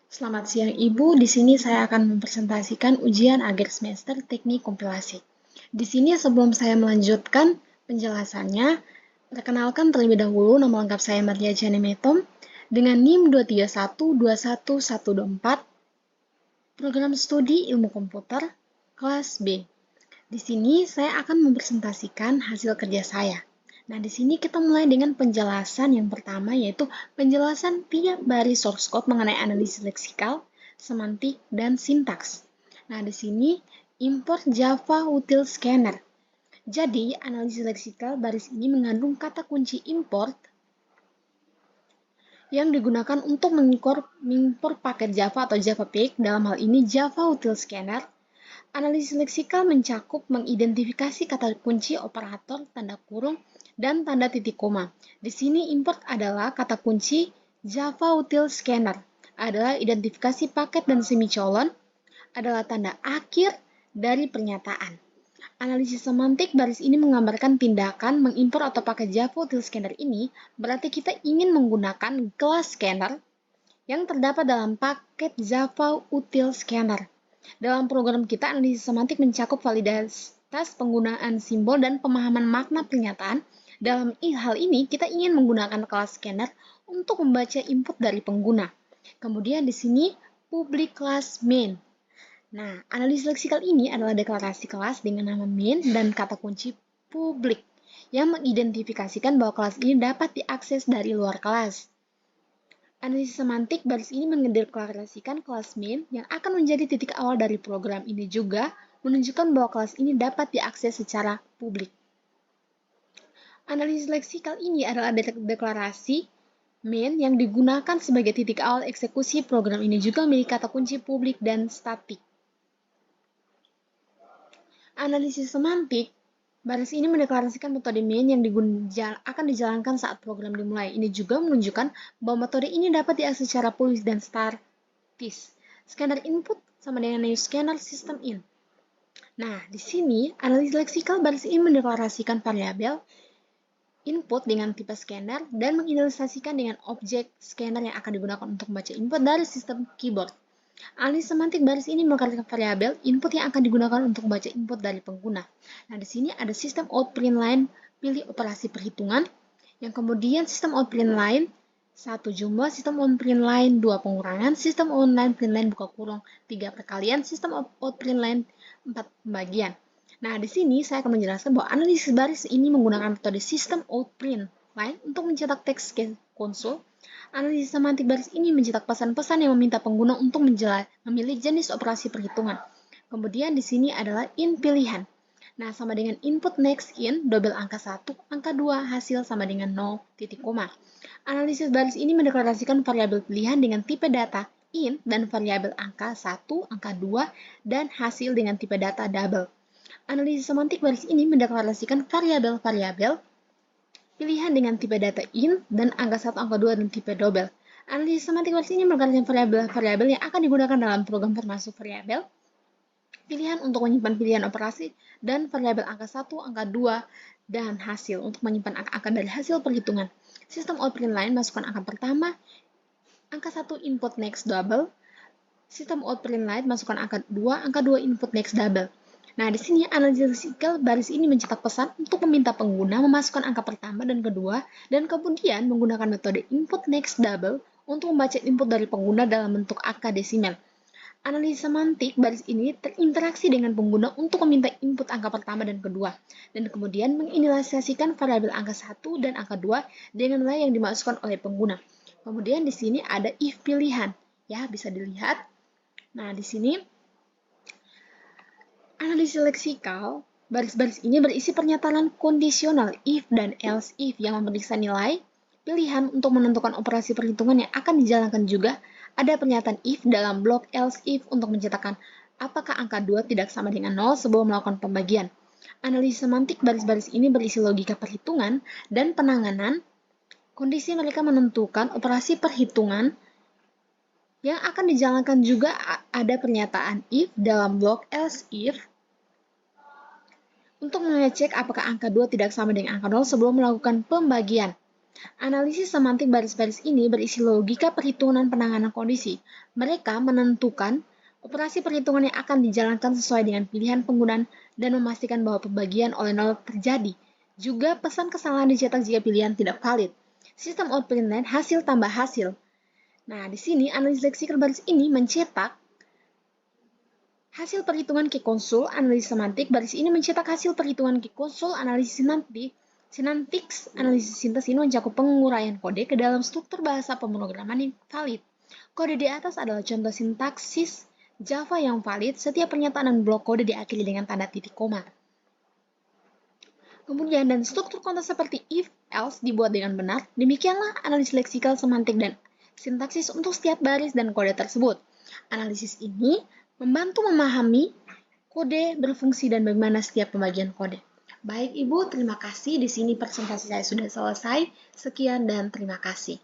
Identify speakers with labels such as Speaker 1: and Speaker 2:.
Speaker 1: Selamat siang Ibu, di sini saya akan mempresentasikan ujian akhir semester teknik kompilasi. Di sini sebelum saya melanjutkan penjelasannya, perkenalkan terlebih dahulu nama lengkap saya Maria Jane Metom dengan NIM 2312124, program studi ilmu komputer, kelas B. Di sini saya akan mempresentasikan hasil kerja saya. Nah, di sini kita mulai dengan penjelasan yang pertama, yaitu penjelasan tiap baris source code mengenai analisis leksikal, semantik, dan sintaks. Nah, di sini import Java Util Scanner. Jadi, analisis leksikal baris ini mengandung kata kunci import yang digunakan untuk mengimpor paket Java atau JavaPeg, dalam hal ini Java Util Scanner. Analisis leksikal mencakup mengidentifikasi kata kunci operator, tanda kurung, dan tanda titik koma. Di sini import adalah kata kunci Java Util Scanner, adalah identifikasi paket dan semicolon, adalah tanda akhir dari pernyataan. Analisis semantik baris ini menggambarkan tindakan mengimpor atau pakai Java Util Scanner ini, berarti kita ingin menggunakan kelas scanner yang terdapat dalam paket Java Util Scanner. Dalam program kita, analisis semantik mencakup validitas penggunaan simbol dan pemahaman makna pernyataan. Dalam hal ini, kita ingin menggunakan kelas scanner untuk membaca input dari pengguna. Kemudian di sini, public class main. Nah, analisis leksikal ini adalah deklarasi kelas dengan nama main dan kata kunci public yang mengidentifikasikan bahwa kelas ini dapat diakses dari luar kelas. Analisis semantik baris ini mendeklarasikan kelas main yang akan menjadi titik awal dari program ini juga menunjukkan bahwa kelas ini dapat diakses secara publik. Analisis leksikal ini adalah deklarasi main yang digunakan sebagai titik awal eksekusi program ini juga memiliki kata kunci publik dan statik. Analisis semantik baris ini mendeklarasikan metode main yang akan dijalankan saat program dimulai. Ini juga menunjukkan bahwa metode ini dapat diakses secara publik dan statis. Scanner input sama dengan new scanner system in. Nah, di sini analisis leksikal baris ini mendeklarasikan variabel input dengan tipe scanner dan menginisialisasikan dengan objek scanner yang akan digunakan untuk membaca input dari sistem keyboard. Analisis semantik baris ini menggunakan variabel input yang akan digunakan untuk membaca input dari pengguna. Nah, di sini ada sistem out print line pilih operasi perhitungan, yang kemudian sistem out print line 1 jumlah, sistem on print line 2 pengurangan, sistem online print line buka kurung 3 perkalian, sistem out print line 4 pembagian. Nah, di sini saya akan menjelaskan bahwa analisis baris ini menggunakan metode sistem out print line untuk mencetak teks konsol. Analisis semantik baris ini mencetak pesan-pesan yang meminta pengguna untuk memilih jenis operasi perhitungan. Kemudian di sini adalah in pilihan. Nah, sama dengan input next in, double angka 1, angka 2, hasil sama dengan 0, titik koma. Analisis baris ini mendeklarasikan variabel pilihan dengan tipe data in dan variabel angka 1, angka 2, dan hasil dengan tipe data double. Analisis semantik baris ini mendeklarasikan variabel-variabel pilihan dengan tipe data in dan angka 1, angka 2, dan tipe double. Analisis semantik baris ini menggunakan variabel-variabel yang akan digunakan dalam program termasuk variabel pilihan untuk menyimpan pilihan operasi dan variabel angka 1, angka 2, dan hasil untuk menyimpan angka dari hasil perhitungan. Sistem out print line masukkan angka pertama, angka 1 input next double. Sistem out print line masukkan angka 2, angka 2 input next double. Nah, di sini analisis leksikal baris ini mencetak pesan untuk meminta pengguna memasukkan angka pertama dan kedua, dan kemudian menggunakan metode input next double untuk membaca input dari pengguna dalam bentuk angka desimal. Analisis semantik baris ini terinteraksi dengan pengguna untuk meminta input angka pertama dan kedua, dan kemudian menginisialisasikan variabel angka 1 dan angka 2 dengan nilai yang dimasukkan oleh pengguna. Kemudian di sini ada if pilihan, ya bisa dilihat. Nah, di sini analisis leksikal, baris-baris ini berisi pernyataan kondisional if dan else if yang memeriksa nilai pilihan untuk menentukan operasi perhitungan yang akan dijalankan juga. Ada pernyataan if dalam blok else if untuk mencetakkan apakah angka 2 tidak sama dengan 0 sebelum melakukan pembagian. Analisis semantik baris-baris ini berisi logika perhitungan dan penanganan kondisi mereka menentukan operasi perhitungan yang akan dijalankan juga. Ada pernyataan if dalam blok else if untuk mengecek apakah angka 2 tidak sama dengan angka 0 sebelum melakukan pembagian. Analisis semantik baris-baris ini berisi logika perhitungan penanganan kondisi. Mereka menentukan operasi perhitungan yang akan dijalankan sesuai dengan pilihan penggunaan dan memastikan bahwa pembagian oleh nol terjadi. Juga pesan kesalahan dicetak jika pilihan tidak valid. Sistem output line hasil tambah hasil. Nah, di sini analisis leksikal baris ini mencetak hasil perhitungan key konsul analisis semantik. Baris ini mencetak hasil perhitungan key konsul analisis semantik. Semantics analisis sintes ini mencakup penguraian kode ke dalam struktur bahasa pemrograman yang valid. Kode di atas adalah contoh sintaksis Java yang valid. Setiap pernyataan dan blok kode diakhiri dengan tanda titik koma. Kemudian, dan struktur konteks seperti if, else dibuat dengan benar. Demikianlah analisis leksikal, semantik, dan sintaksis untuk setiap baris dan kode tersebut. Analisis ini membantu memahami kode berfungsi dan bagaimana setiap pembagian kode. Baik Ibu, terima kasih. Di sini presentasi saya sudah selesai. Sekian dan terima kasih.